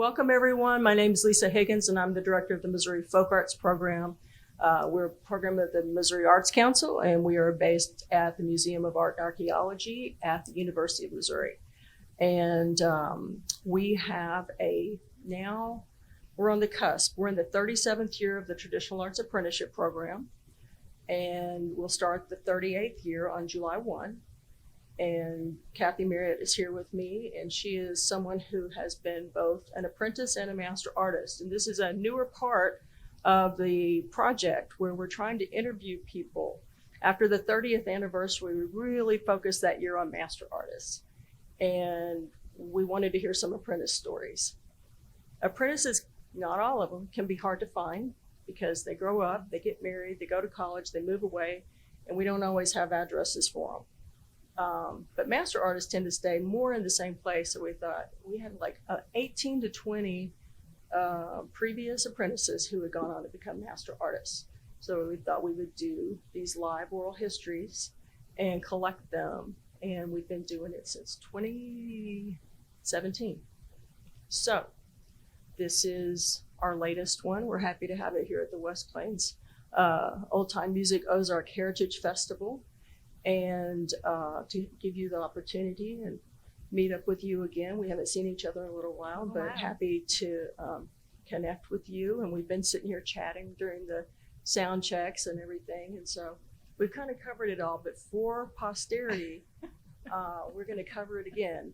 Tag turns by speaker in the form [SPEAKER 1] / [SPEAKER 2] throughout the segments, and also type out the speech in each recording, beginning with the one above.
[SPEAKER 1] Welcome, everyone. My name is Lisa Higgins, and I'm the director of the Missouri Folk Arts Program. We're a program of the Missouri Arts Council, and we are based at the Museum of Art and Archaeology at the University of Missouri. And we have we're on the cusp. We're in the 37th year of the Traditional Arts Apprenticeship Program, and we'll start the 38th year on July 1. And Cathy Marriott is here with me, and she is someone who has been both an apprentice and a master artist. And this is a newer part of the project where we're trying to interview people. After the 30th anniversary, we really focused that year on master artists. And we wanted to hear some apprentice stories. Apprentices, not all of them, can be hard to find because they grow up, they get married, they go to college, they move away, and we don't always have addresses for them. But master artists tend to stay more in the same place. So we thought we had like 18 to 20 previous apprentices who had gone on to become master artists. So we thought we would do these live oral histories and collect them. And we've been doing it since 2017. So this is our latest one. We're happy to have it here at the West Plains Old Time Music Ozark Heritage Festival. And to give you the opportunity and meet up with you again. We haven't seen each other in a little while, but happy to connect with you. And we've been sitting here chatting during the sound checks and everything. And so we've kind of covered it all, but for posterity, we're going to cover it again.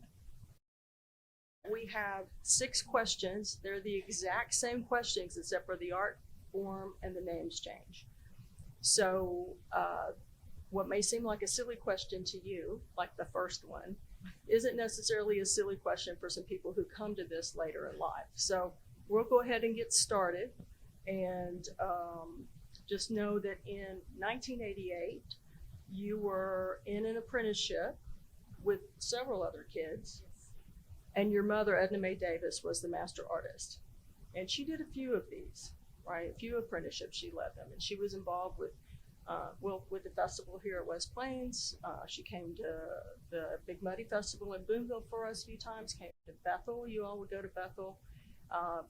[SPEAKER 1] We have 6 questions. They're the exact same questions except for the art form and the names change. So what may seem like a silly question to you, like the first one, isn't necessarily a silly question for some people who come to this later in life. So we'll go ahead and get started. And just know that in 1988, you were in an apprenticeship with several other kids. And your mother, Edna Mae Davis, was the master artist. And she did a few of these, right? A few apprenticeships, she led them. And she was involved with with the festival here at West Plains. She came to the Big Muddy Festival in Boonville for us a few times, came to Bethel. You all would go to Bethel,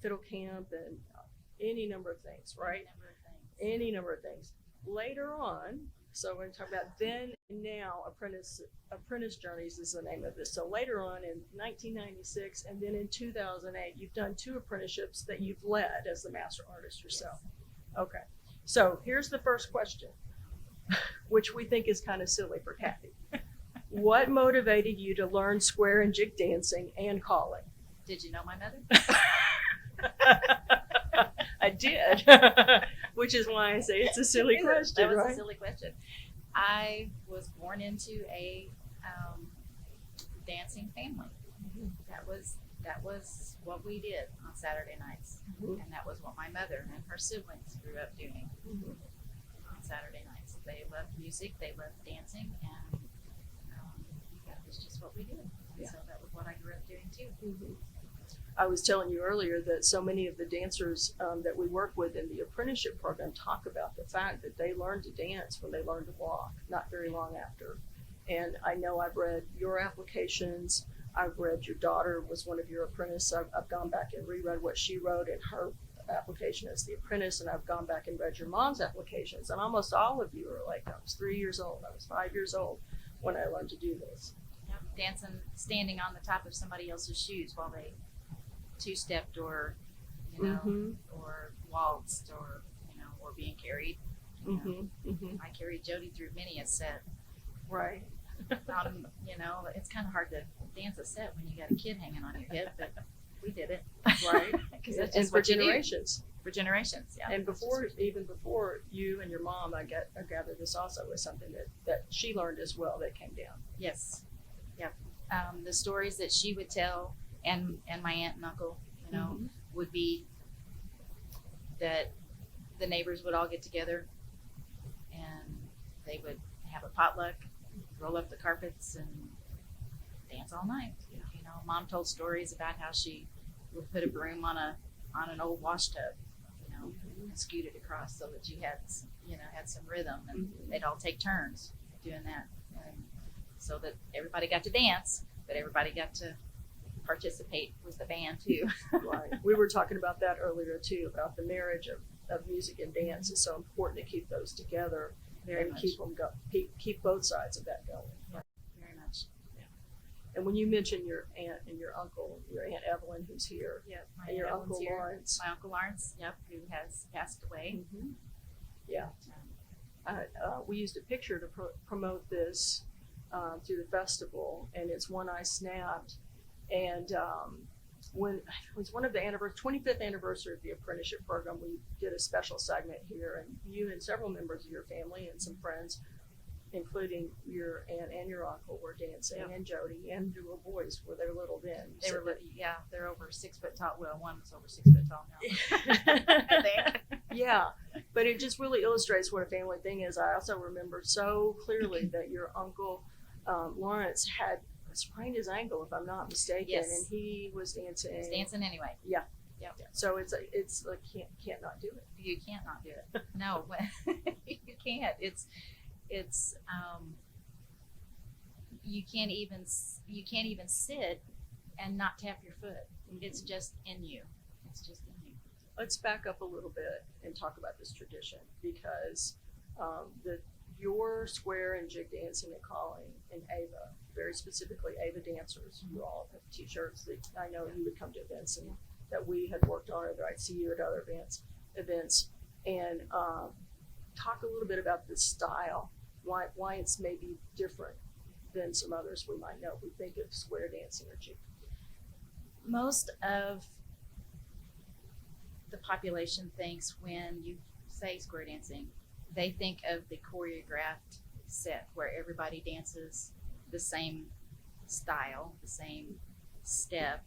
[SPEAKER 1] Fiddle Camp, and any number of things, right? Any number of things. Later on, so we're going to talk about then and now, Apprentice Journeys is the name of this. So later on in 1996 and then in 2008, you've done 2 apprenticeships that you've led as the master artist yourself. Yes. Okay. So here's the first question, which we think is kind of silly for Cathy. What motivated you to learn square and jig dancing and calling?
[SPEAKER 2] Did you know my mother?
[SPEAKER 1] I did, which is why I say it's a silly question,
[SPEAKER 2] That was
[SPEAKER 1] right?
[SPEAKER 2] a silly question. I was born into a dancing family. That was what we did on Saturday nights. And that was what my mother and her siblings grew up doing on Saturday nights. They loved music, they loved dancing, and that was just what we did. And so that was what I grew up doing too.
[SPEAKER 1] I was telling you earlier that so many of the dancers that we work with in the apprenticeship program talk about the fact that they learned to dance when they learned to walk, not very long after. And I know I've read your applications. I've read your daughter was one of your apprentices. I've gone back and reread what she wrote in her application as the apprentice, and I've gone back and read your mom's applications. And almost all of you are like, I was 3 years old, I was 5 years old when I learned to do this.
[SPEAKER 2] Dancing, standing on the top of somebody else's shoes while they 2-stepped or, or waltzed or, or being carried. I carried Jody through many a set.
[SPEAKER 1] Right.
[SPEAKER 2] It's kind of hard to dance a set when you got a kid hanging on your hip, but we did it.
[SPEAKER 1] Right.
[SPEAKER 2] Because that's
[SPEAKER 1] and
[SPEAKER 2] just
[SPEAKER 1] for
[SPEAKER 2] what you do.
[SPEAKER 1] generations.
[SPEAKER 2] For generations, yeah.
[SPEAKER 1] And even before you and your mom, I gather this also was something that she learned as well that came down.
[SPEAKER 2] Yes. Yeah. The stories that she would tell and my aunt and uncle, would be that the neighbors would all get together and they would have a potluck, roll up the carpets and dance all night. Mom told stories about how she would put a broom on an old wash tub, and scoot it across so that you had some rhythm, and they'd all take turns doing that, and so that everybody got to dance, but everybody got to participate with the band too.
[SPEAKER 1] Right. We were talking about that earlier too, about the marriage of music and dance is so important to keep those together
[SPEAKER 2] Very
[SPEAKER 1] and
[SPEAKER 2] much.
[SPEAKER 1] keep both sides of that going.
[SPEAKER 2] Very much.
[SPEAKER 1] And when you mention your aunt and your uncle, your Aunt Evelyn who's here,
[SPEAKER 2] Yep. My
[SPEAKER 1] and your
[SPEAKER 2] Evelyn's
[SPEAKER 1] Uncle
[SPEAKER 2] here.
[SPEAKER 1] Lawrence.
[SPEAKER 2] My Uncle Lawrence, yep, who has passed away.
[SPEAKER 1] Mhm. Yeah. We used a picture to promote this through the festival, and it's one I snapped. And when it was one of the 25th anniversary of the apprenticeship program, we did a special segment here, and you and several members of your family and some friends, including your aunt and your uncle, were dancing,
[SPEAKER 2] Yep.
[SPEAKER 1] and Jody and the little boys were there little then.
[SPEAKER 2] They
[SPEAKER 1] So
[SPEAKER 2] were,
[SPEAKER 1] that-
[SPEAKER 2] yeah, they're over 6 foot tall. Well, one was over 6 foot tall now. I think.
[SPEAKER 1] Yeah, but it just really illustrates what a family thing is. I also remember so clearly that your uncle Lawrence had sprained his ankle, if I'm not mistaken,
[SPEAKER 2] Yes.
[SPEAKER 1] and he was dancing.
[SPEAKER 2] He's dancing anyway.
[SPEAKER 1] Yeah.
[SPEAKER 2] Yep.
[SPEAKER 1] So it's like can't not do it.
[SPEAKER 2] You can't not do it. No, you can't. It's you can't even sit and not tap your foot. It's just in you. It's just in you.
[SPEAKER 1] Let's back up a little bit and talk about this tradition, because your square and jig dancing and calling and Ava, very specifically Ava dancers, you all have t-shirts that I know you would come to events and that we had worked on, or that I'd see you at other events, and talk a little bit about the style, why it's maybe different than some others we might know if we think of square dancing or jig.
[SPEAKER 2] Most of the population thinks when you say square dancing, they think of the choreographed set where everybody dances the same style, the same step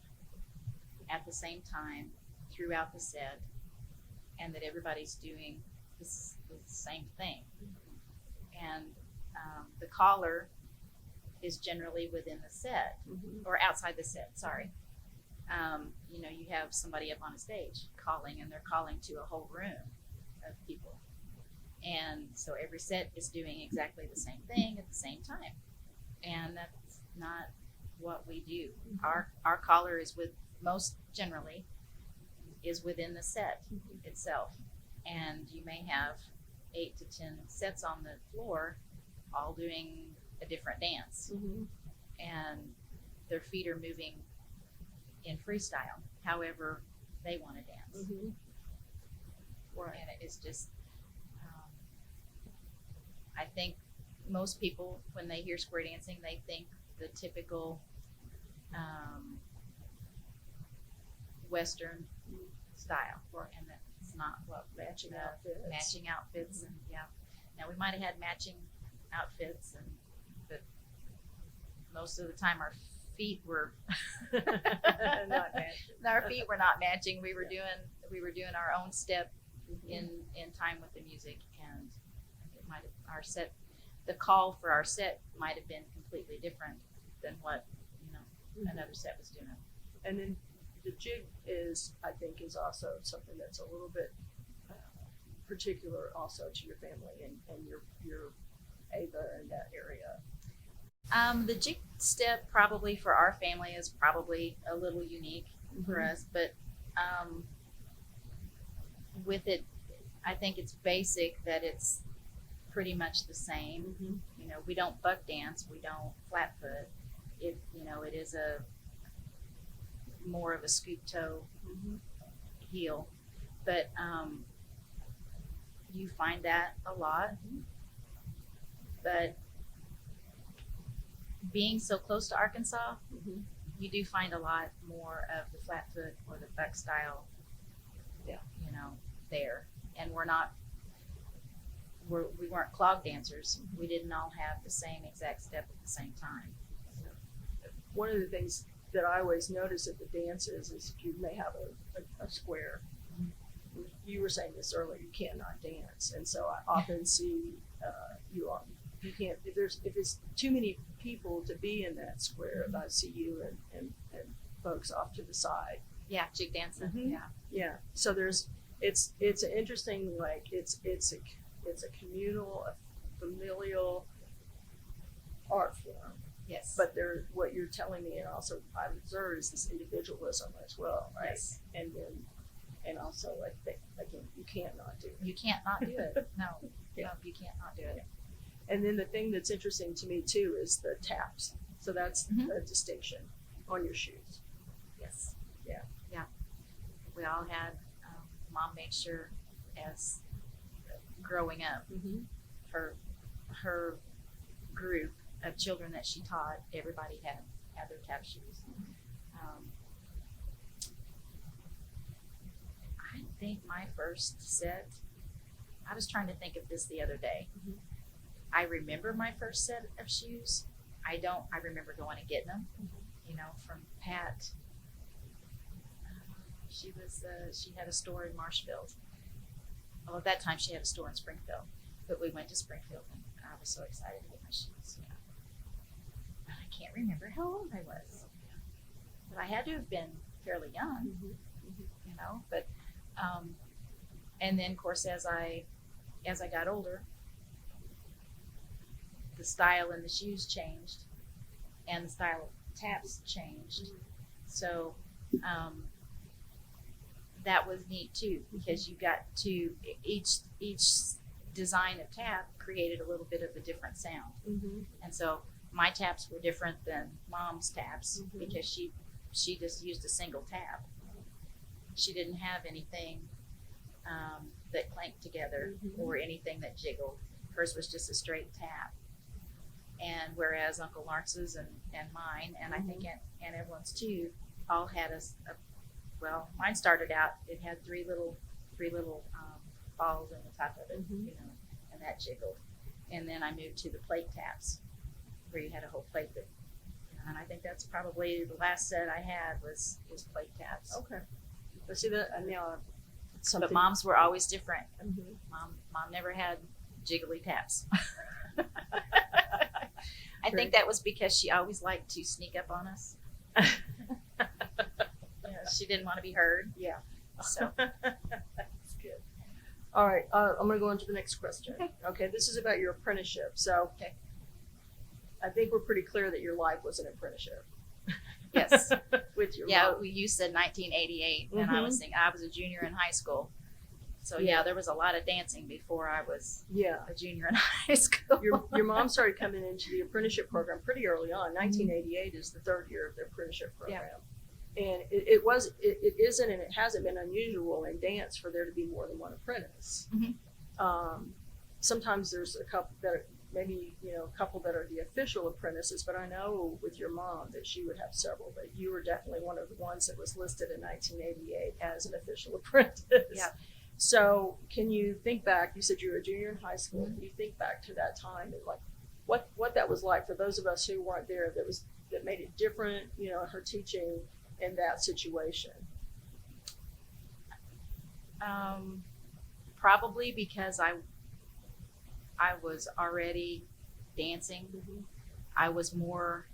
[SPEAKER 2] at the same time throughout the set, and that everybody's doing the same thing. And the caller is generally within the set or outside the set, sorry. You have somebody up on a stage calling, and they're calling to a whole room of people. And so every set is doing exactly the same thing at the same time. And that's not what we do. Our caller is most generally is within the set itself. And you may have 8 to 10 sets on the floor all doing a different dance. And their feet are moving in freestyle, however they want to dance.
[SPEAKER 1] Right.
[SPEAKER 2] And it's just, I think most people, when they hear square dancing, they think the typical Western style, and that's not what
[SPEAKER 1] Matching
[SPEAKER 2] the
[SPEAKER 1] outfits.
[SPEAKER 2] matching outfits, and yeah. Now we might have had matching outfits, but most of the time our feet were
[SPEAKER 1] Not matching.
[SPEAKER 2] our feet were not matching. We were doing our own step in time with the music, and it might have, our set, the call for our set might have been completely different than what another set was doing.
[SPEAKER 1] And then the jig I think is also something that's a little bit particular also to your family and your Ava in that area.
[SPEAKER 2] The jig step probably for our family is probably a little unique for us, but with it, I think it's basic that it's pretty much the same. We don't buck dance, we don't flat foot. It is a more of a scoop toe heel, but you find that a lot. But being so close to Arkansas, you do find a lot more of the flat foot or the buck style, there. And we weren't clog dancers. We didn't all have the same exact step at the same time. So.
[SPEAKER 1] One of the things that I always notice at the dances is you may have a square. You were saying this earlier, you cannot dance. And so I often see you can't, if it's too many people to be in that square, I see you and folks off to the side.
[SPEAKER 2] Yeah, jig dancing.
[SPEAKER 1] Yeah. So it's an interesting, it's a communal, a familial art form But what you're telling me, and also I've observed, is this individualism as well, right?
[SPEAKER 2] Yes.
[SPEAKER 1] And also, I think, again, you can't not do it.
[SPEAKER 2] You can't not do it. No,
[SPEAKER 1] Yeah.
[SPEAKER 2] no, you can't not do it.
[SPEAKER 1] And then the thing that's interesting to me too is the taps. So that's
[SPEAKER 2] Mhm.
[SPEAKER 1] a distinction on your shoes.
[SPEAKER 2] Yes.
[SPEAKER 1] Yeah.
[SPEAKER 2] Yeah. We all had, Mom made sure as growing up,
[SPEAKER 1] Mm-hmm.
[SPEAKER 2] her group of children that she taught, everybody had their tap shoes. I think my first set, I was trying to think of this the other day.
[SPEAKER 1] Mhm.
[SPEAKER 2] I remember my first set of shoes. I remember going and getting them, from Pat. She had a store in Marshfield. Well, at that time she had a store in Springfield, but we went to Springfield and I was so excited to get my shoes. But I can't remember how old I was. But I had to have been fairly young,
[SPEAKER 1] Mm-hmm.
[SPEAKER 2] but, and then of course as I got older, the style in the shoes changed and the style of taps changed.
[SPEAKER 1] Mm-hmm.
[SPEAKER 2] So, that was neat too, because you got to each design of tap created a little bit of a different sound.
[SPEAKER 1] Mm-hmm.
[SPEAKER 2] And so my taps were different than Mom's taps
[SPEAKER 1] Mhm.
[SPEAKER 2] because she just used a single tap. She didn't have anything that clanked together
[SPEAKER 1] Mhm.
[SPEAKER 2] or anything that jiggled. Hers was just a straight tap. And whereas Uncle Lawrence's and mine, and I think Aunt Evelyn's too, all had well, mine started out, it had three little balls in the top of it,
[SPEAKER 1] Mhm.
[SPEAKER 2] and that jiggled. And then I moved to the plate taps, where you had a whole plate that, and I think that's probably the last set I had was plate taps.
[SPEAKER 1] Okay. But see that now, something.
[SPEAKER 2] But Mom's were always different.
[SPEAKER 1] Mhm.
[SPEAKER 2] Mom never had jiggly taps. I
[SPEAKER 1] Great.
[SPEAKER 2] think that was because she always liked to sneak up on us. She didn't want to be heard.
[SPEAKER 1] Yeah.
[SPEAKER 2] So
[SPEAKER 1] That's good. All right, I'm going to go on to the next question. Okay, this is about your apprenticeship. So,
[SPEAKER 2] Okay.
[SPEAKER 1] I think we're pretty clear that your life was an apprenticeship.
[SPEAKER 2] Yes.
[SPEAKER 1] With your
[SPEAKER 2] yeah,
[SPEAKER 1] mom.
[SPEAKER 2] you said 1988, and I was thinking I was a junior in high school. So yeah, there was a lot of dancing before I was
[SPEAKER 1] Yeah.
[SPEAKER 2] a junior in high school.
[SPEAKER 1] Your mom started coming into the apprenticeship program pretty early on. 1988 is the third year of the apprenticeship program. And it isn't and it hasn't been unusual in dance for there to be more than one apprentice.
[SPEAKER 2] Mhm.
[SPEAKER 1] Sometimes there's a couple that are, maybe a couple that are the official apprentices, but I know with your mom that she would have several, but you were definitely one of the ones that was listed in 1988 as an official apprentice.
[SPEAKER 2] Yeah.
[SPEAKER 1] So can you think back, you said you were a junior in high school,
[SPEAKER 2] Mhm.
[SPEAKER 1] can you think back to that time and like what that was like for those of us who weren't there, that made it different, her teaching in that situation?
[SPEAKER 2] Probably because I was already dancing.
[SPEAKER 1] Mm-hmm.
[SPEAKER 2] I was more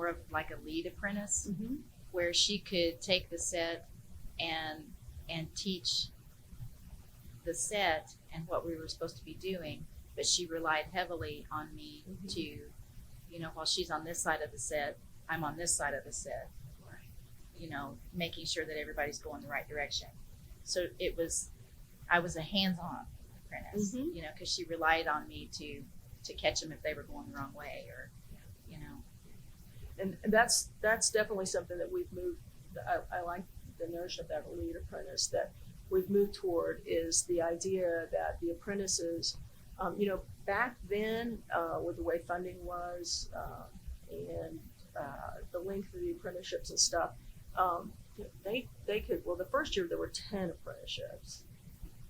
[SPEAKER 2] of like a lead apprentice,
[SPEAKER 1] Mm-hmm.
[SPEAKER 2] where she could take the set and teach the set and what we were supposed to be doing, but she relied heavily on me
[SPEAKER 1] Mhm.
[SPEAKER 2] to, while she's on this side of the set, I'm on this side of the set, making sure that everybody's going the right direction. So I was a hands-on apprentice,
[SPEAKER 1] Mhm.
[SPEAKER 2] because she relied on me to catch them if they were going the wrong way, or,
[SPEAKER 1] And that's definitely something that we've moved. I like the notion of that lead apprentice that we've moved toward, is the idea that the apprentices, back then with the way funding was and the length of the apprenticeships and stuff, they could, well, the first year there were 10 apprenticeships,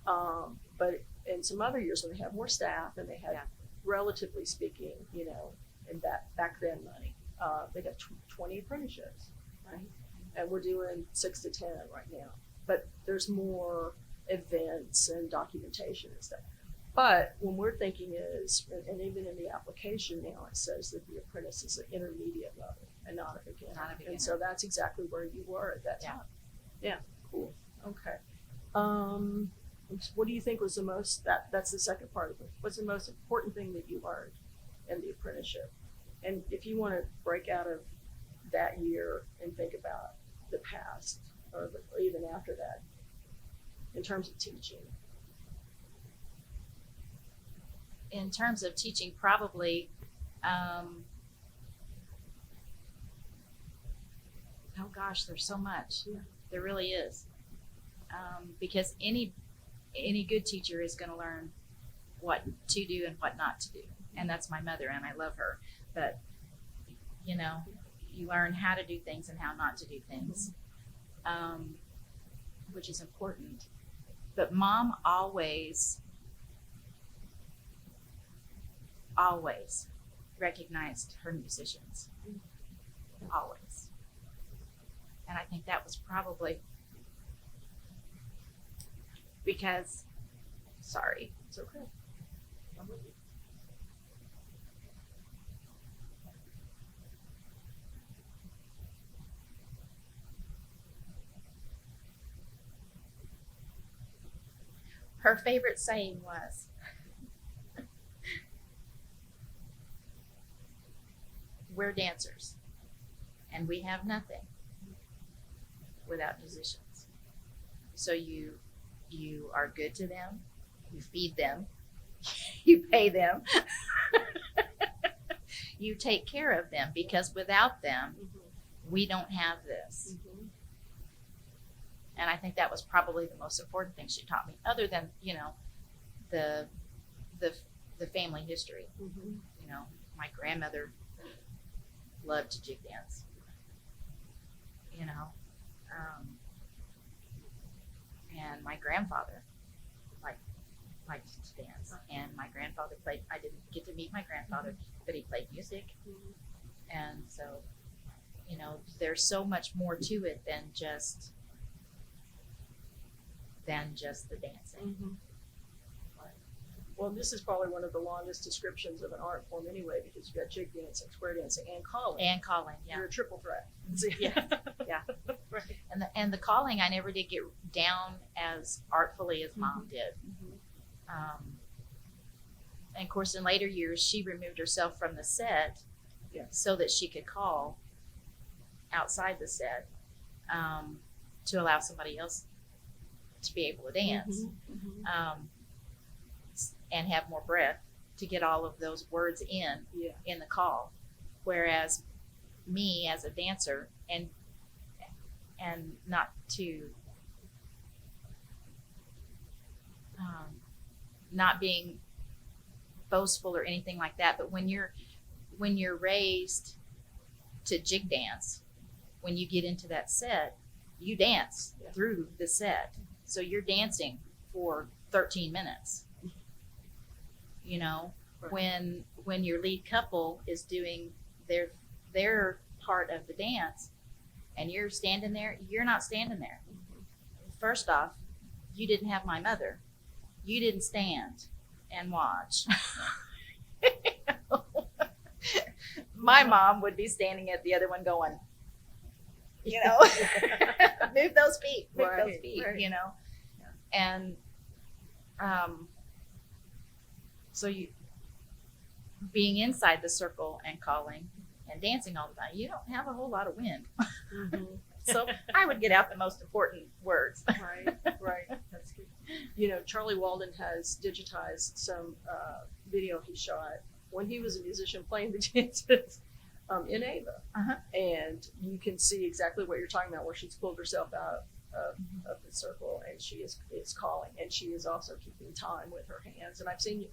[SPEAKER 1] but in some other years when they had more staff and they had, relatively speaking, in back then money, they got 20 apprenticeships, right? And we're doing 6 to 10 right now. But there's more events and documentation and stuff. But when we're thinking is, and even in the application now, it says that the apprentice is an intermediate level and not a beginner.
[SPEAKER 2] Not a beginner.
[SPEAKER 1] And so that's exactly where you were at that time. Yeah, cool. Okay. What do you think was the most, that's the second part of it. What's the most important thing that you learned and the apprenticeship. And if you want to break out of that year and think about the past or even after that in terms of teaching.
[SPEAKER 2] In terms of teaching, probably, oh gosh, there's so much.
[SPEAKER 1] Yeah.
[SPEAKER 2] There really is. Because any good teacher is going to learn what to do and what not to do. And that's my mother, and I love her. But, you know, you learn how to do things and how not to do things, which is important. But Mom always recognized her musicians. Always. And I think that was probably because, sorry,
[SPEAKER 1] It's okay. I'm with you.
[SPEAKER 2] her favorite saying was, we're dancers and we have nothing without musicians. So you are good to them, you feed them, you pay them, you take care of them, because without them, we don't have this. And I think that was probably the most important thing she taught me, other than, you know, the family history. You know, my grandmother loved to jig dance, you know, and my grandfather liked to dance, and my grandfather played. I didn't get to meet my grandfather, but he played music, and so, you know, there's so much more to it than just the dancing.
[SPEAKER 1] Right. Well, this is probably one of the longest descriptions of an art form anyway, because you've got jig dancing, square dancing, and calling.
[SPEAKER 2] Yeah.
[SPEAKER 1] You're a triple threat.
[SPEAKER 2] Yeah. Yeah.
[SPEAKER 1] Right.
[SPEAKER 2] And the calling, I never did get down as artfully as Mom did. And of course, in later years, she removed herself from the set, so that she could call outside the set, to allow somebody else to be able to dance, and have more breath to get all of those words in the call. Whereas me as a dancer, and not to not being boastful or anything like that, but when you're raised to jig dance, when you get into that set, you dance through the set. So you're dancing for 13 minutes. You know, when your lead couple is doing their part of the dance and you're standing there, you're not standing there. First off, you didn't have my mother. You didn't stand and watch. My mom would be standing at the other one going, you know, move those feet, you know. And so you being inside the circle and calling and dancing all the time, you don't have a whole lot of wind. So I would get out the most important words.
[SPEAKER 1] Right. That's good. You know, Charlie Walden has digitized some video he shot when he was a musician playing the dances in Ava. And you can see exactly what you're talking about, where she's pulled herself out of the circle and she is calling, and she is also keeping time with her hands. And I've seen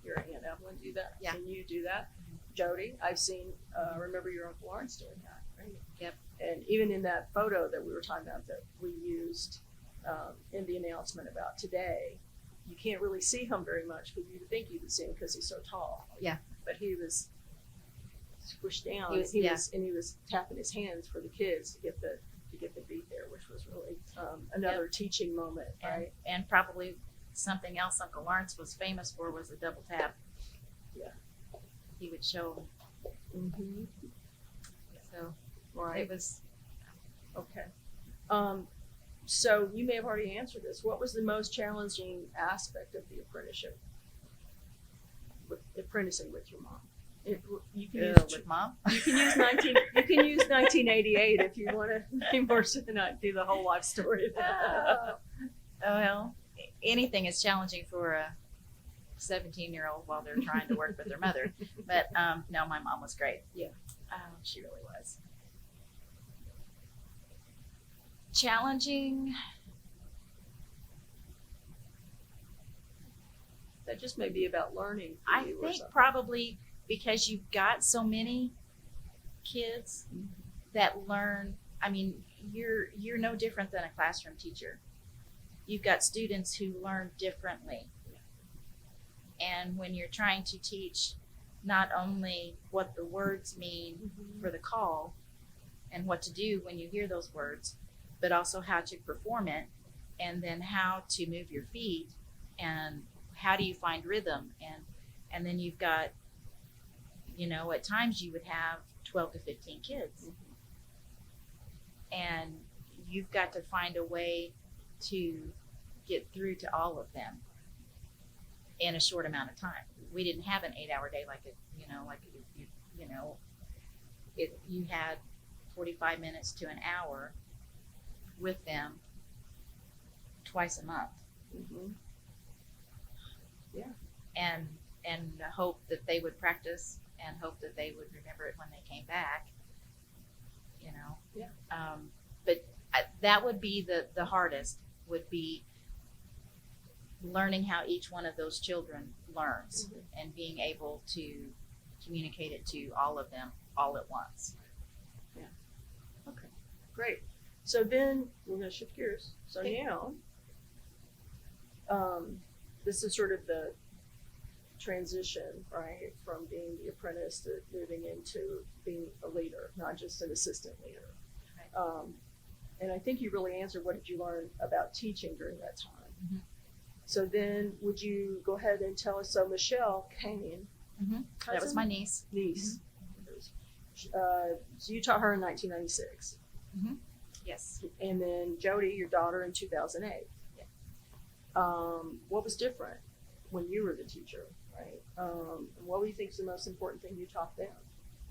[SPEAKER 1] your Aunt Evelyn do that. I've seen you do that. Jody, I've seen, remember your Uncle Lawrence doing that, right?
[SPEAKER 2] Yep.
[SPEAKER 1] And even in that photo that we were talking about that we used in the announcement about today, you can't really see him very much, but you'd think you could see him because he's so tall.
[SPEAKER 2] Yeah.
[SPEAKER 1] But he was squished down.
[SPEAKER 2] He
[SPEAKER 1] was tapping his hands for the kids to get the beat there, which was really another teaching moment, right?
[SPEAKER 2] And probably something else Uncle Lawrence was famous for was a double tap.
[SPEAKER 1] Yeah.
[SPEAKER 2] He would show. So
[SPEAKER 1] Right.
[SPEAKER 2] it was
[SPEAKER 1] okay. So you may have already answered this. What was the most challenging aspect of the apprenticeship? apprenticing with your mom. You can
[SPEAKER 2] Ew,
[SPEAKER 1] use
[SPEAKER 2] with mom.
[SPEAKER 1] you can use 1988 if you want to be more not do the whole life story.
[SPEAKER 2] Oh, well, anything is challenging for a 17-year-old while they're trying to work with their mother. But no, my mom was great.
[SPEAKER 1] Yeah.
[SPEAKER 2] She really was. Challenging.
[SPEAKER 1] That just may be about learning. For
[SPEAKER 2] I
[SPEAKER 1] you or
[SPEAKER 2] think
[SPEAKER 1] something.
[SPEAKER 2] probably because you've got so many kids that learn. I mean, you're no different than a classroom teacher. You've got students who learn differently. And when you're trying to teach not only what the words mean for the call and what to do when you hear those words, but also how to perform it, and then how to move your feet, and how do you find rhythm, and then you've got, at times you would have 12 to 15 kids, and you've got to find a way to get through to all of them in a short amount of time. We didn't have an 8-hour day you had 45 minutes to an hour with them twice a month.
[SPEAKER 1] Yeah.
[SPEAKER 2] And hope that they would practice and hope that they would remember it when they came back.
[SPEAKER 1] Yeah.
[SPEAKER 2] But that would be the hardest, would be learning how each one of those children learns and being able to communicate it to all of them all at once.
[SPEAKER 1] Yeah. Okay. Great. So then we're going to shift gears. So
[SPEAKER 2] Okay.
[SPEAKER 1] now, this is sort of the transition, right, from being the apprentice to moving into being a leader, not just an assistant leader.
[SPEAKER 2] Right.
[SPEAKER 1] And I think you really answered, what did you learn about teaching during that time?
[SPEAKER 2] Mhm.
[SPEAKER 1] So then would you go ahead and tell us, so Michelle Kane,
[SPEAKER 2] That was my niece.
[SPEAKER 1] So you taught her in 1996.
[SPEAKER 2] Yes.
[SPEAKER 1] And then Jody, your daughter, in 2008.
[SPEAKER 2] Yeah.
[SPEAKER 1] What was different when you were the teacher, right? What do you think is the most important thing you taught them?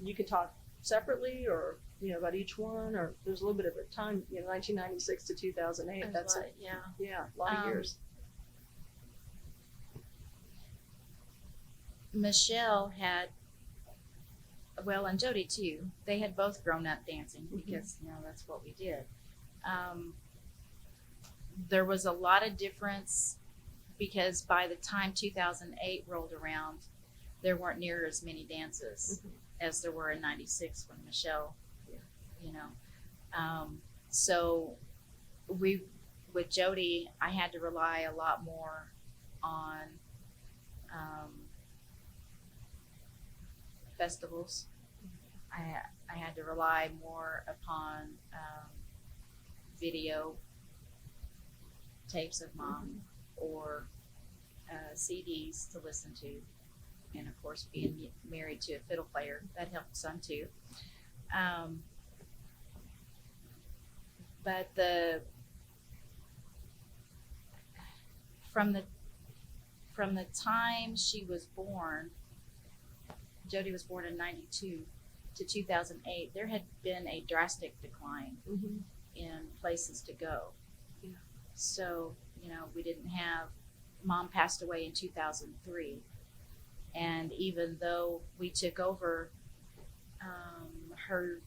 [SPEAKER 1] You can talk separately, or about each one, or there's a little bit of a time, 1996 to 2008. That's it.
[SPEAKER 2] Yeah.
[SPEAKER 1] A lot of years.
[SPEAKER 2] Michelle had, and Jody too, they had both grown up dancing because, that's what we did. There was a lot of difference because by the time 2008 rolled around, there weren't near as many dances as there were in 96 when Michelle, so with Jody, I had to rely a lot more on festivals. I had to rely more upon video tapes of mom or CDs to listen to, and of course being married to a fiddle player, that helped some too. But from the time she was born, Jody was born in 92 to 2008, there had been a drastic decline in places to go.
[SPEAKER 1] Yeah.
[SPEAKER 2] So, we didn't have, mom passed away in 2003. And even though we took over her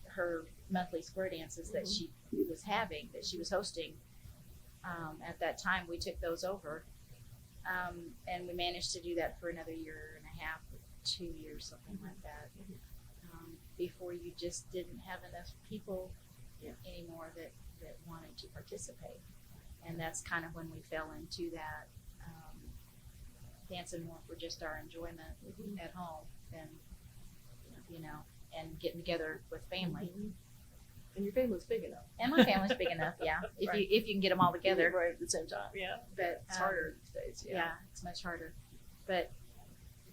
[SPEAKER 2] monthly square dances that she was having, that she was hosting at that time, we took those over. And we managed to do that for another year and a half, 2 years, something like that, before you just didn't have enough people anymore that wanted to participate. And that's kind of when we fell into that dancing more for just our enjoyment at home than, and getting together with family.
[SPEAKER 1] And your family's big enough.
[SPEAKER 2] And my family's big enough, yeah. If you can get them all together.
[SPEAKER 1] Right at the same time. Yeah.
[SPEAKER 2] But
[SPEAKER 1] It's harder these days.
[SPEAKER 2] Yeah, it's much harder. But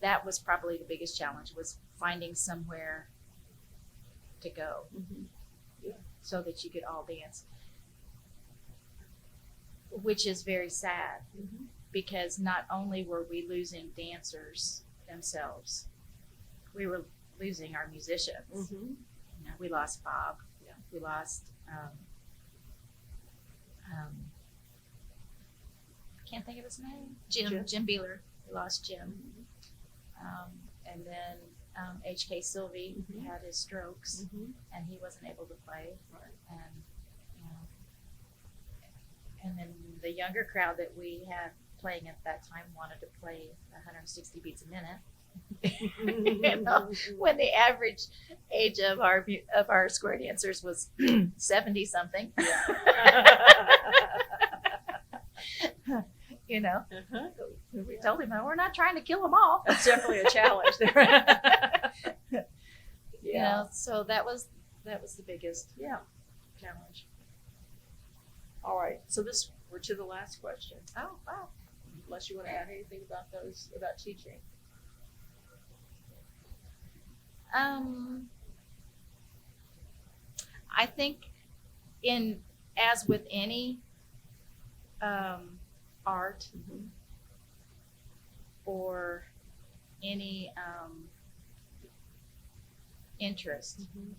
[SPEAKER 2] that was probably the biggest challenge, was finding somewhere to go so that you could all dance, which is very sad because not only were we losing dancers themselves. We were losing our musicians.
[SPEAKER 1] Mm-hmm.
[SPEAKER 2] You know, we lost Bob.
[SPEAKER 1] Yeah.
[SPEAKER 2] We lost. I can't think of his name. Jim Beeler. We lost Jim. And then H.K. Sylvie
[SPEAKER 1] Mhm.
[SPEAKER 2] had his strokes,
[SPEAKER 1] Mm-hmm.
[SPEAKER 2] and he wasn't able to play.
[SPEAKER 1] Right.
[SPEAKER 2] And you know, and then the younger crowd that we had playing at that time wanted to play 160 beats a minute. You know, when the average age of our square dancers was 70 something. You know,
[SPEAKER 1] Uh-huh.
[SPEAKER 2] we told him, we're not trying to kill them all.
[SPEAKER 1] That's definitely a challenge there.
[SPEAKER 2] You know, so that was the biggest
[SPEAKER 1] challenge. All right, so we're to the last question.
[SPEAKER 2] Oh, wow.
[SPEAKER 1] Unless you want to add anything about teaching.
[SPEAKER 2] I think as with any art
[SPEAKER 1] Mm-hmm.
[SPEAKER 2] or any interest
[SPEAKER 1] Mm-hmm.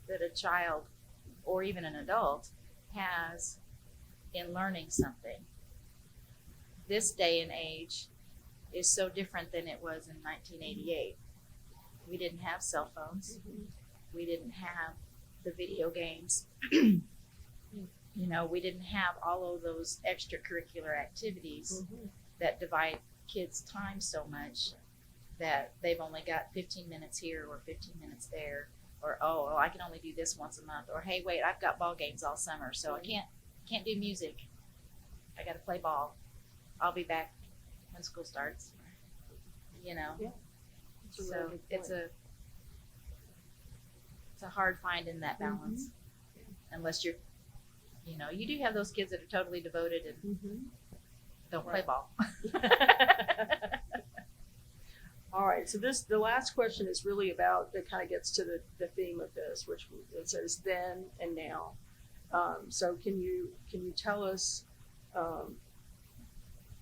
[SPEAKER 2] that a child or even an adult has in learning something, this day and age is so different than it was in 1988. We didn't have cell phones.
[SPEAKER 1] Mm-hmm.
[SPEAKER 2] We didn't have the video games. You know, we didn't have all of those extracurricular activities
[SPEAKER 1] Mm-hmm.
[SPEAKER 2] that divide kids' time so much that they've only got 15 minutes here or 15 minutes there, or I can only do this once a month, or hey, wait, I've got ball games all summer, so I can't do music. I got to play ball. I'll be back when school starts. You know.
[SPEAKER 1] Yeah. That's a really
[SPEAKER 2] So
[SPEAKER 1] good
[SPEAKER 2] it's
[SPEAKER 1] point.
[SPEAKER 2] a hard find in that balance, unless you do have those kids that are totally devoted and
[SPEAKER 1] Mm-hmm.
[SPEAKER 2] don't play
[SPEAKER 1] Right.
[SPEAKER 2] ball.
[SPEAKER 1] All right, so the last question is really about, it kind of gets to the theme of this, which it says then and now. So can you tell us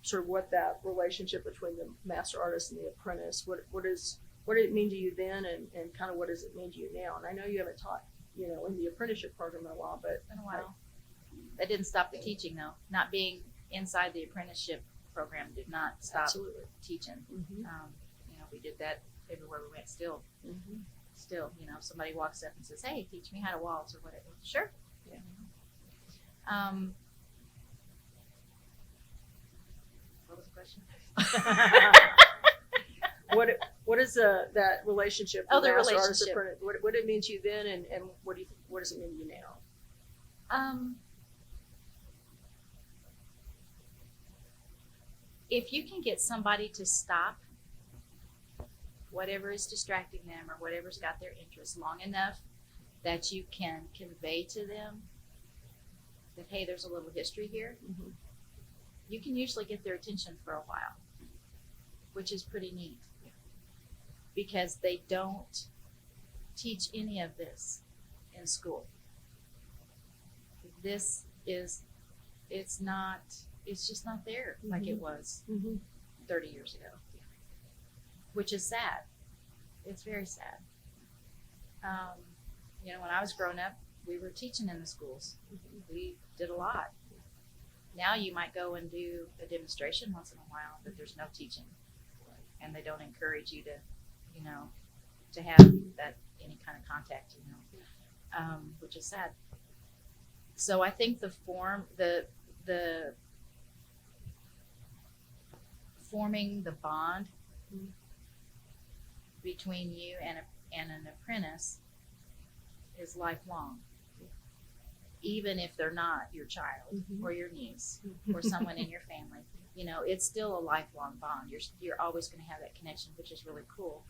[SPEAKER 1] sort of what that relationship between the master artist and the apprentice, what did it mean to you then, and kind of what does it mean to you now? And I know you haven't taught, in the apprenticeship program in a while, but
[SPEAKER 2] It's been a while. That didn't stop the teaching, though. Not being inside the apprenticeship program did not stop
[SPEAKER 1] absolutely.
[SPEAKER 2] teaching.
[SPEAKER 1] Mm-hmm.
[SPEAKER 2] We did that everywhere we went. Still,
[SPEAKER 1] Mm-hmm.
[SPEAKER 2] if somebody walks up and says, "Hey, teach me how to waltz," or whatever. Sure.
[SPEAKER 1] Yeah.
[SPEAKER 2] What was the question?
[SPEAKER 1] What is that relationship?
[SPEAKER 2] Oh, the
[SPEAKER 1] master artist
[SPEAKER 2] relationship.
[SPEAKER 1] apprentice? What did it mean to you then, and what does it mean to you now?
[SPEAKER 2] If you can get somebody to stop whatever is distracting them or whatever's got their interest long enough that you can convey to them that, hey, there's a little history here,
[SPEAKER 1] Mm-hmm.
[SPEAKER 2] you can usually get their attention for a while, which is pretty neat. Because they don't teach any of this in school. It's just not there like it was
[SPEAKER 1] Mm-hmm.
[SPEAKER 2] 30 years ago, which is sad. It's very sad. When I was growing up, we were teaching in the schools. We did a lot. Now you might go and do a demonstration once in a while, but there's no teaching. And they don't encourage you to have that any kind of contact, which is sad. So I think the forming the bond between you and an apprentice is lifelong, even if they're not your child
[SPEAKER 1] Mm-hmm.
[SPEAKER 2] or your niece or someone in your family. It's still a lifelong bond. You're always going to have that connection, which is really cool.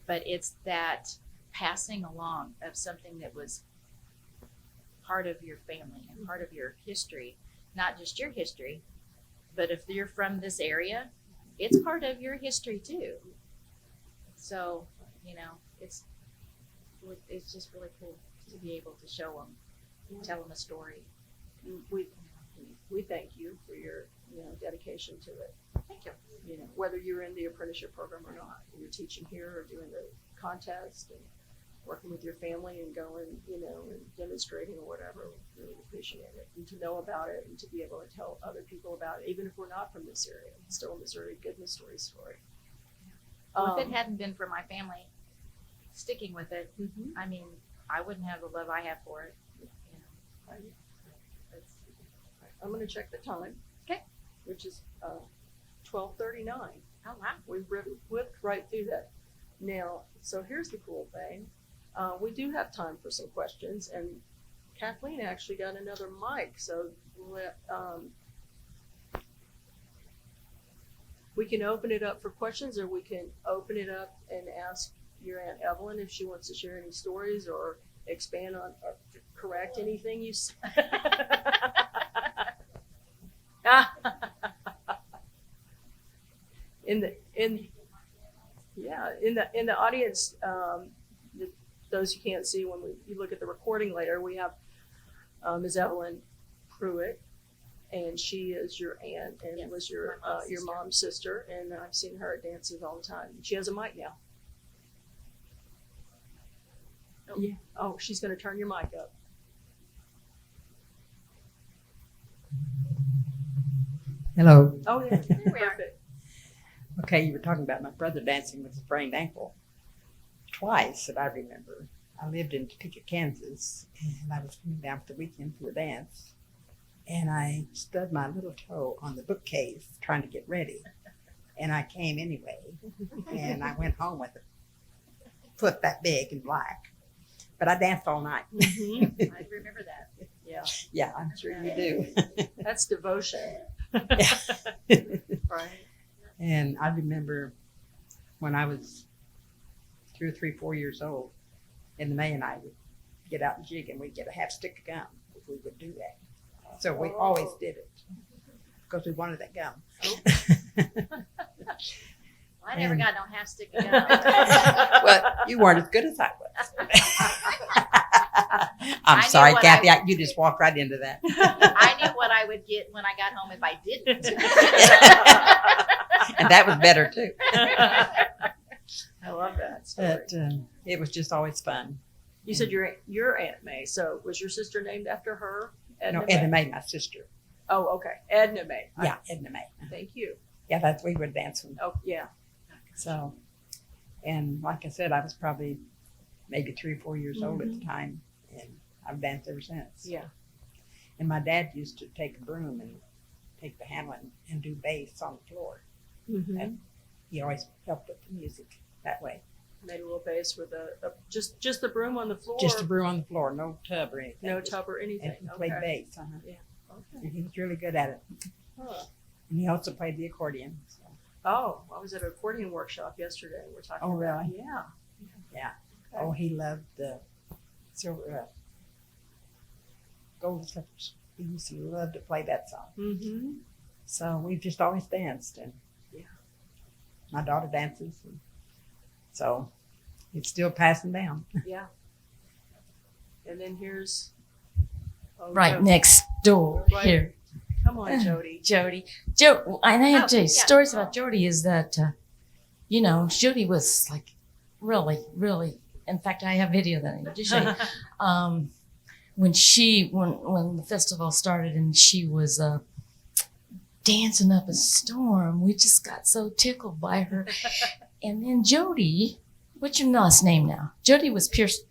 [SPEAKER 2] But it's that passing along of something that was part of your family and part of your history, not just your history, but if you're from this area, it's part of your history too. So, it's just really cool to be able to show them, tell them a story.
[SPEAKER 1] we thank you for your, dedication to it.
[SPEAKER 2] Thank you.
[SPEAKER 1] Whether you're in the apprenticeship program or not, you're teaching here or doing the contest and working with your family and going, and demonstrating or whatever. We really appreciate it, and to know about it and to be able to tell other people about it, even if we're not from this area. It's still a Missouri goodness story.
[SPEAKER 2] Well, if it hadn't been for my family sticking with it,
[SPEAKER 1] Mhm.
[SPEAKER 2] I mean, I wouldn't have the love I have for it.
[SPEAKER 1] Right. I'm going to check the time.
[SPEAKER 2] Okay.
[SPEAKER 1] Which is 12:39.
[SPEAKER 2] Oh, wow.
[SPEAKER 1] We've whipped right through that. Now, so here's the cool thing. We do have time for some questions, and Kathleen actually got another mic, so we can open it up for questions, or we can open it up and ask your Aunt Evelyn if she wants to share any stories or expand on or correct anything you said. In the audience, those you can't see when you look at the recording later, we have Ms. Evelyn Pruitt, and she is your aunt and
[SPEAKER 2] Yes,
[SPEAKER 1] was your mom's sister, and I've seen her at dances all the time. She has a mic now.
[SPEAKER 2] Oh.
[SPEAKER 1] Yeah. Oh, she's going to turn your mic up.
[SPEAKER 3] Hello.
[SPEAKER 1] Oh, yeah.
[SPEAKER 2] There we are.
[SPEAKER 1] Perfect.
[SPEAKER 3] Okay, you were talking about my brother dancing with a sprained ankle. Twice that I remember. I lived in Topeka, Kansas, and I was coming down for the weekend for a dance. And I stubbed my little toe on the bookcase trying to get ready. And I came anyway. And I went home with a foot that big and black. But I danced all night.
[SPEAKER 1] Mhm.
[SPEAKER 2] I remember that.
[SPEAKER 1] Yeah.
[SPEAKER 3] Yeah, I'm sure you do.
[SPEAKER 1] That's devotion. Right.
[SPEAKER 3] And I remember when I was 3 or 4 years old, Edna Mae and I would get out and jig, and we'd get a half stick of gum if we would do that. So we always did it because we wanted that gum.
[SPEAKER 2] I never
[SPEAKER 3] And-
[SPEAKER 2] got no half stick of gum.
[SPEAKER 3] Well, you weren't as good as I was. I'm
[SPEAKER 2] I knew
[SPEAKER 3] sorry,
[SPEAKER 2] what
[SPEAKER 3] Kathy. You just walked right into that.
[SPEAKER 2] I knew what I would get when I got home if I didn't.
[SPEAKER 3] And that was better too.
[SPEAKER 1] I love that story.
[SPEAKER 3] But it was just always fun.
[SPEAKER 1] You said your Aunt May. So was your sister named after her?
[SPEAKER 3] No, Edna Mae, my sister.
[SPEAKER 1] Oh, okay. Edna Mae.
[SPEAKER 3] Yeah, Edna Mae.
[SPEAKER 1] Thank you.
[SPEAKER 3] Yeah, that's we would dance with.
[SPEAKER 1] Oh, yeah.
[SPEAKER 3] So, and like I said, I was probably maybe 3 or 4 years old at the time, and I've danced ever since.
[SPEAKER 1] Yeah.
[SPEAKER 3] And my dad used to take a broom and take the handle and do bass on the floor.
[SPEAKER 1] Mm-hmm.
[SPEAKER 3] He always helped with the music that way.
[SPEAKER 1] Made a little bass with just the broom on the floor.
[SPEAKER 3] Just a broom on the floor, no tub or anything.
[SPEAKER 1] No tub or anything.
[SPEAKER 3] And he played
[SPEAKER 1] Okay.
[SPEAKER 3] bass.
[SPEAKER 1] Okay.
[SPEAKER 3] And he was really good at it.
[SPEAKER 1] Huh.
[SPEAKER 3] And he also played the accordion. So.
[SPEAKER 1] Oh, I was at an accordion workshop yesterday. We're talking.
[SPEAKER 3] Oh,
[SPEAKER 1] about,
[SPEAKER 3] really?
[SPEAKER 1] Yeah.
[SPEAKER 3] Yeah.
[SPEAKER 1] Okay.
[SPEAKER 3] Oh, he loved the silver, gold slippers. He used to love to play that song.
[SPEAKER 1] Mm-hmm.
[SPEAKER 3] So we've just always danced, and
[SPEAKER 1] Yeah.
[SPEAKER 3] my daughter dances, and so it's still passing down.
[SPEAKER 1] Yeah. And then here's. Oh,
[SPEAKER 4] Right
[SPEAKER 1] Jody.
[SPEAKER 4] next door
[SPEAKER 1] Right.
[SPEAKER 4] here.
[SPEAKER 1] Come on, Jody.
[SPEAKER 4] Jody. And I have to tell you,
[SPEAKER 2] yeah.
[SPEAKER 4] stories about Jody is that, Jody was like really, really, in fact, I have video that I need to show you. When the festival started and she was dancing up a storm, we just got so tickled by her. And then Jody, what's your last name now? Jody was Pearson.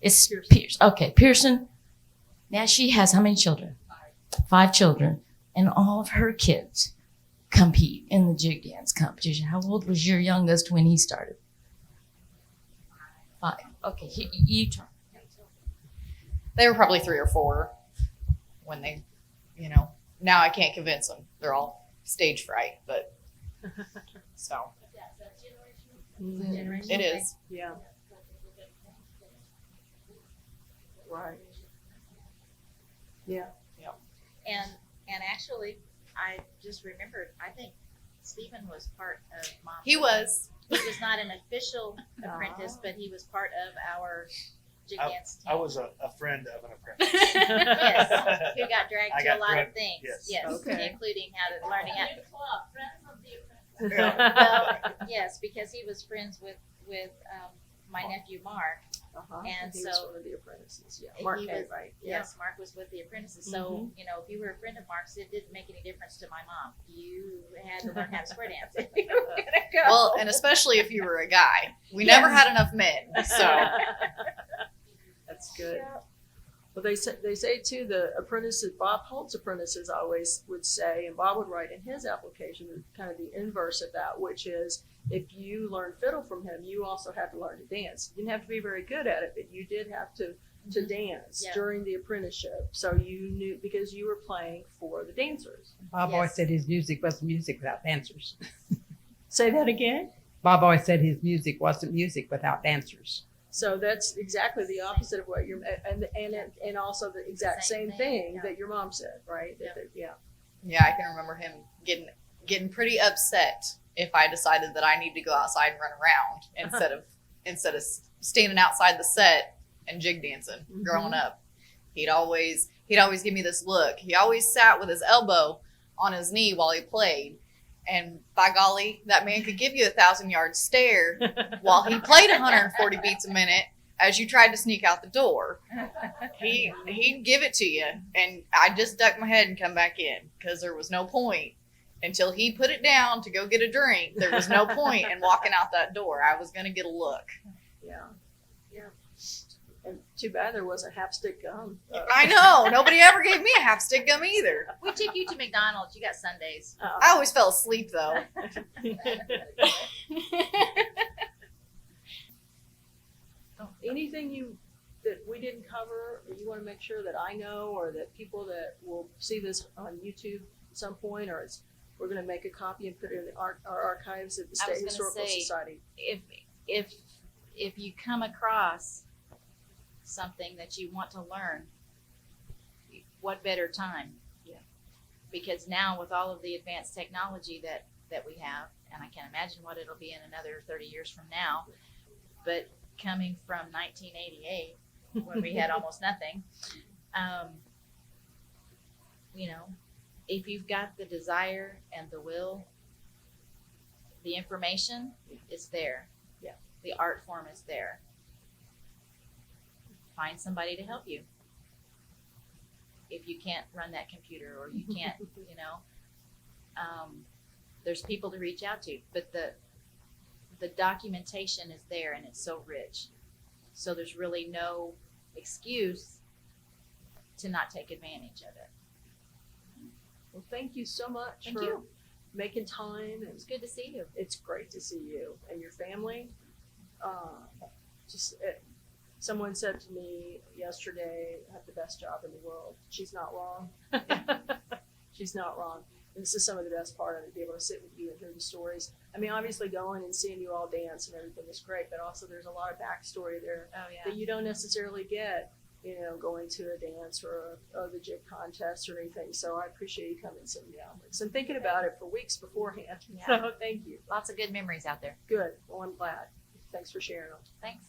[SPEAKER 4] It's
[SPEAKER 1] Pearson.
[SPEAKER 4] Pearson. Okay, Pearson. Now she has how many children? 5 children. And all of her kids compete in the jig dance competition. How old was your youngest when he started? 5. Okay, you turn.
[SPEAKER 5] They were probably 3 or 4 when they, now I can't convince them. They're all stage fright, but so
[SPEAKER 1] Mhm.
[SPEAKER 5] it is.
[SPEAKER 1] Yeah. Right. Yeah.
[SPEAKER 2] And actually, I just remembered, I think Stephen was part of Mom.
[SPEAKER 5] He was.
[SPEAKER 2] He was not an official apprentice, but he was part of our jig
[SPEAKER 6] I-
[SPEAKER 2] dance
[SPEAKER 6] I
[SPEAKER 2] team.
[SPEAKER 6] was a friend of an apprentice.
[SPEAKER 2] Yes, who got dragged
[SPEAKER 6] I
[SPEAKER 2] to
[SPEAKER 6] got
[SPEAKER 2] a lot
[SPEAKER 6] dragged,
[SPEAKER 2] of things.
[SPEAKER 6] yes.
[SPEAKER 1] Okay.
[SPEAKER 2] Including how to learning how.
[SPEAKER 6] Yeah.
[SPEAKER 2] Well, yes, because he was friends with my nephew Mark.
[SPEAKER 1] Uh-huh.
[SPEAKER 2] And
[SPEAKER 1] he was
[SPEAKER 2] so-
[SPEAKER 1] one of the apprentices. Yeah,
[SPEAKER 2] He
[SPEAKER 1] Mark
[SPEAKER 2] was-
[SPEAKER 1] Kane, right? Yeah.
[SPEAKER 2] Yes, Mark was with the apprentices. So, you know, if you were a friend of Mark's, it didn't make any difference to my mom. You had to learn how to square dance. If you were gonna go.
[SPEAKER 5] Well, and especially if you were a guy. We never had enough men. So
[SPEAKER 1] That's good. Well, they say too, the apprentices, Bob Holt's apprentices always would say, and Bob would write in his application, kind of the inverse of that, which is if you learn fiddle from him, you also had to learn to dance. You didn't have to be very good at it, but you did have to dance
[SPEAKER 2] Yeah.
[SPEAKER 1] during the apprenticeship. So you knew, because you were playing for the dancers.
[SPEAKER 3] Bob always
[SPEAKER 2] Yes.
[SPEAKER 3] said his music wasn't music without dancers.
[SPEAKER 1] Say that again?
[SPEAKER 3] Bob always said his music wasn't music without dancers.
[SPEAKER 1] So that's exactly the opposite of what your and also the exact
[SPEAKER 2] Same
[SPEAKER 1] same
[SPEAKER 2] thing,
[SPEAKER 1] thing
[SPEAKER 2] yeah.
[SPEAKER 1] that your mom said, right?
[SPEAKER 2] Yeah.
[SPEAKER 5] yeah, I can remember him getting pretty upset if I decided that I need to go outside and run around instead of standing outside the set and jig dancing. Growing up, he'd always give me this look. He always sat with his elbow on his knee while he played, and by golly, that man could give you 1,000-yard stare while he played 140 beats a minute as you tried to sneak out the door. He'd give it to you, and I'd just duck my head and come back in because there was no point. Until he put it down to go get a drink, there was no point in walking out that door. I was going to get a look.
[SPEAKER 1] Yeah. And too bad there wasn't half stick gum.
[SPEAKER 5] I know. Nobody ever gave me a half stick gum either.
[SPEAKER 2] We took you to McDonald's. You got Sundays.
[SPEAKER 5] I always fell asleep, though.
[SPEAKER 1] Anything that we didn't cover, or you want to make sure that I know, or that people that will see this on YouTube at some point, or we're going to make a copy and put it in our archives at the
[SPEAKER 2] I was
[SPEAKER 1] State
[SPEAKER 2] gonna
[SPEAKER 1] Historical
[SPEAKER 2] say,
[SPEAKER 1] Society.
[SPEAKER 2] If you come across something that you want to learn, what better time?
[SPEAKER 1] Yeah.
[SPEAKER 2] Because now with all of the advanced technology that we have, and I can't imagine what it'll be in another 30 years from now, but coming from 1988 when we had almost nothing, you know, if you've got the desire and the will, the information is there.
[SPEAKER 1] Yeah.
[SPEAKER 2] The art form is there. Find somebody to help you. If you can't run that computer or you can't, you know, there's people to reach out to, but the documentation is there and it's so rich. So there's really no excuse to not take advantage of it.
[SPEAKER 1] Well, thank you so much
[SPEAKER 2] Thank
[SPEAKER 1] for
[SPEAKER 2] you.
[SPEAKER 1] making time, and
[SPEAKER 2] It's good to see you.
[SPEAKER 1] it's great to see you and your family. Someone said to me yesterday, I have the best job in the world. She's not wrong. She's not wrong. And this is some of the best part of it, to be able to sit with you and hear the stories. I mean, obviously going and seeing you all dance and everything is great, but also there's a lot of backstory there
[SPEAKER 2] Oh yeah.
[SPEAKER 1] that you don't necessarily get, you know, going to a dance or the jig contest or anything. So I appreciate you coming and sitting down with us and thinking about it for weeks beforehand.
[SPEAKER 2] Yeah.
[SPEAKER 1] So thank you.
[SPEAKER 2] Lots of good memories out there.
[SPEAKER 1] Good. Well, I'm glad. Thanks for sharing them.
[SPEAKER 2] Thanks.